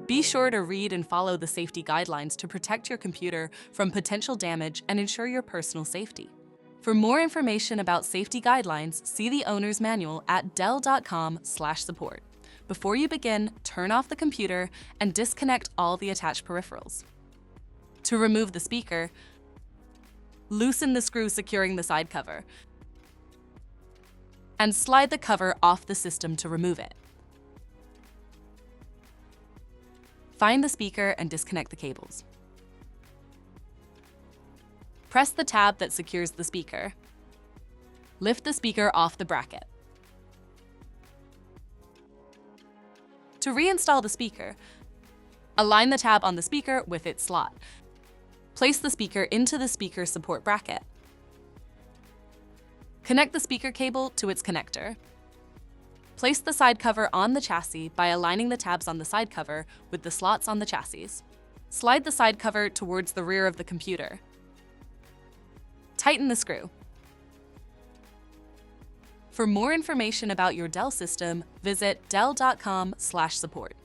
Be sure to read and follow the safety guidelines to protect your computer from potential damage and ensure your personal safety. For more information about safety guidelines, see the owner's manual at dell.com/support. Before you begin, turn off the computer and disconnect all the attached peripherals. To remove the speaker, loosen the screw securing the side cover and slide the cover off the system to remove it. Find the speaker and disconnect the cables. Press the tab that secures the speaker. Lift the speaker off the bracket. To reinstall the speaker, align the tab on the speaker with its slot. Place the speaker into the speaker support bracket. Connect the speaker cable to its connector. Place the side cover on the chassis by aligning the tabs on the side cover with the slots on the chassis. Slide the side cover towards the rear of the computer. Tighten the screw. For more information about your Dell system, visit dell.com/support.